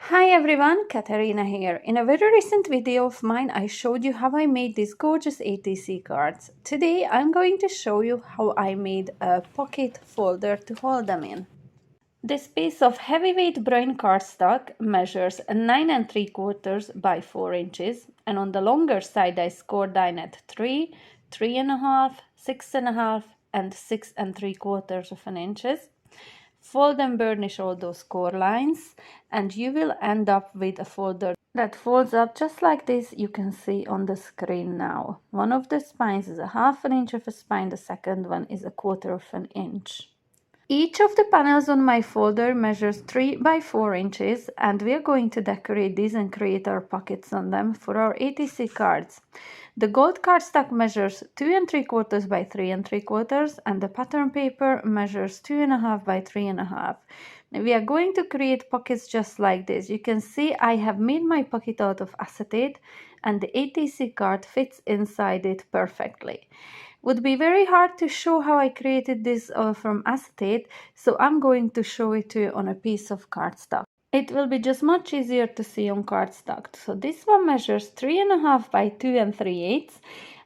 Hi everyone, Katarina here. In a very recent video of mine, I showed you how I made these gorgeous ATC cards. Today, I'm going to show you how I made a pocket folder to hold them in. This piece of heavyweight brown cardstock measures 9 3/4 by 4 inches, and on the longer side I scored in at 3, 3.5, 6.5, and 6 3/4 inches. Fold and burnish all those core lines, and you will end up with a folder that folds up just like this. You can see on the screen now. One of the spines is a 1/2 inch of a spine, the second one is a 1/4 inch. Each of the panels on my folder measures 3 by 4 inches, and we are going to decorate these and create our pockets on them for our ATC cards. The gold cardstock measures 2 3/4 by 3 3/4, and the pattern paper measures 2.5 by 3.5. Now we are going to create pockets just like this. You can see I have made my pocket out of acetate, and the ATC card fits inside it perfectly. Would be very hard to show how I created this from acetate, so I'm going to show it to you on a piece of cardstock. It will be just much easier to see on cardstock. So this one measures 3.5 by 2 3/8,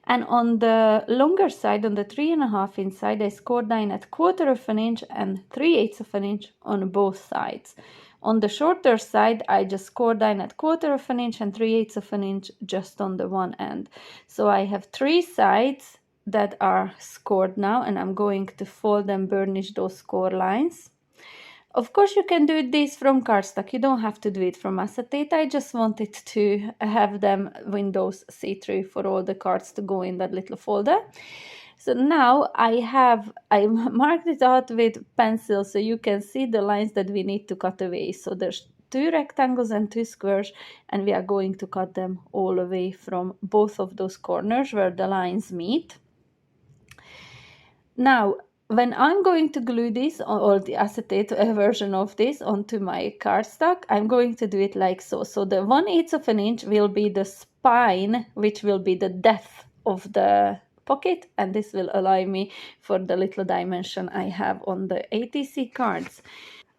and on the longer side, on the 3.5 inch side, I scored in at 1/4 inch and 3/8 inch on both sides. On the shorter side, I just scored in at 1/4 inch and 3/8 inch just on the one end. So I have 3 sides that are scored now, and I'm going to fold and burnish those score lines. Of course, you can do this from cardstock. You don't have to do it from acetate. I just wanted to have them windows see-through for all the cards to go in that little folder. So now I marked it out with pencil so you can see the lines that we need to cut away. So there's 2 rectangles and 2 squares, and we are going to cut them all away from both of those corners where the lines meet. Now, when I'm going to glue this, or the acetate version of this, onto my cardstock, I'm going to do it like so. So the 1/8 inch will be the spine, which will be the depth of the pocket, and this will allow me for the little dimension I have on the ATC cards.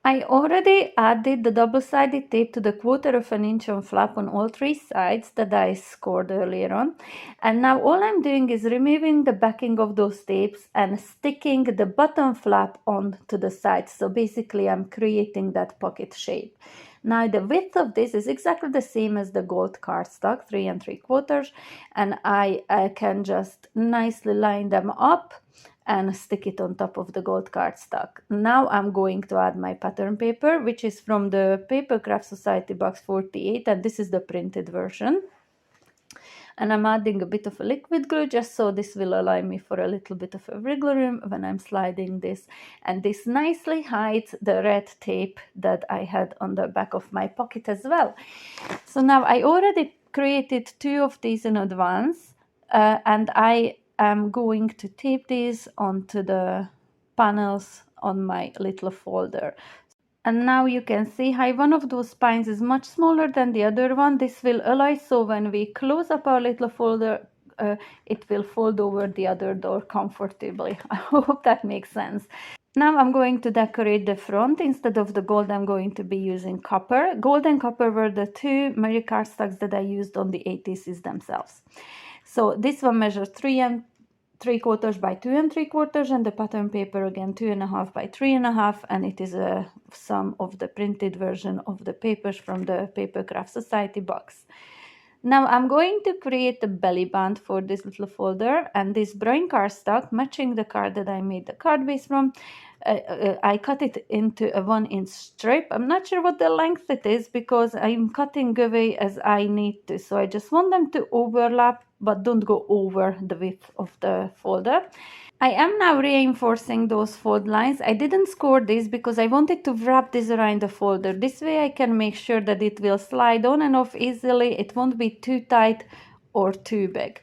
I already added the double-sided tape to the 1/4 inch on flap on all 3 sides that I scored earlier on. And now all I'm doing is removing the backing of those tapes and sticking the bottom flap onto the sides. So basically I'm creating that pocket shape. Now the width of this is exactly the same as the gold cardstock, 3 3/4, and I can just nicely line them up and stick it on top of the gold cardstock. Now I'm going to add my pattern paper, which is from the Papercraft Society box 48, and this is the printed version. And I'm adding a bit of a liquid glue just so this will allow me for a little bit of a wriggle room when I'm sliding this. And this nicely hides the red tape that I had on the back of my pocket as well. So now I already created 2 of these in advance, and I'm going to tape these onto the panels on my little folder. And now you can see how one of those spines is much smaller than the other one. This will allow, so when we close up our little folder, it will fold over the other door comfortably. I hope that makes sense. Now I'm going to decorate the front. Instead of the gold, I'm going to be using copper. Gold and copper were the 2 Mary cardstocks that I used on the ATCs themselves. So this one measures 3 3/4 by 2 3/4, and the pattern paper again 2.5 by 3.5, and it is some of the printed version of the papers from the Papercraft Society box. Now I'm going to create a belly band for this little folder, and this brown cardstock matching the card that I made the card base from. I cut it into a 1-inch strip. I'm not sure what the length it is because I'm cutting away as I need to. So I just want them to overlap, but don't go over the width of the folder. I am now reinforcing those fold lines. I didn't score this because I wanted to wrap this around the folder. This way I can make sure that it will slide on and off easily. It won't be too tight or too big.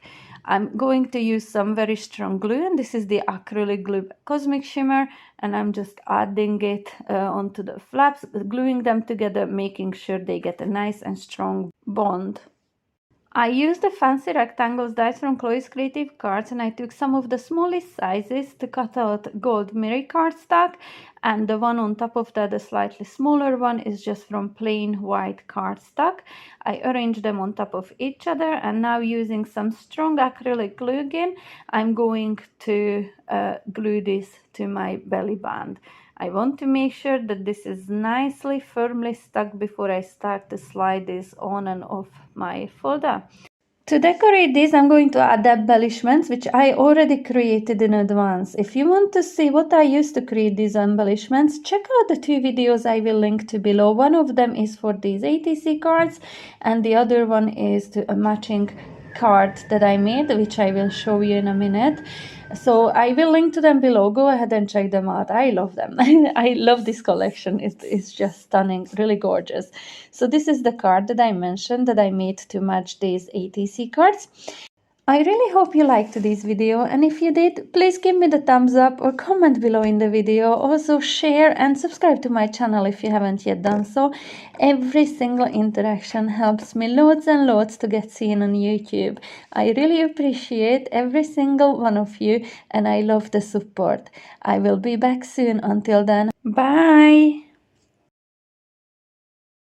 I'm going to use some very strong glue, and this is the acrylic glue Cosmic Shimmer, and I'm just adding it onto the flaps, gluing them together, making sure they get a nice and strong bond. I used the fancy rectangles dies from Chloe's Creative Cards, and I took some of the smallest sizes to cut out gold mirror cardstock, and the one on top of that, the slightly smaller one, is just from plain white cardstock. I arranged them on top of each other, and now using some strong acrylic glue again, I'm going to glue this to my belly band. I want to make sure that this is nicely firmly stuck before I start to slide this on and off my folder. To decorate this, I'm going to add embellishments, which I already created in advance. If you want to see what I used to create these embellishments, check out the two videos I will link to below. One of them is for these ATC cards, and the other one is to a matching card that I made, which I will show you in a minute. So I will link to them below. Go ahead and check them out. I love them. I love this collection. It's just stunning, really gorgeous. So this is the card that I mentioned that I made to match these ATC cards. I really hope you liked this video, and if you did, please give me the thumbs up or comment below in the video. Also share and subscribe to my channel if you haven't yet done so. Every single interaction helps me loads and loads to get seen on YouTube. I really appreciate every single one of you, and I love the support. I will be back soon. Until then, bye!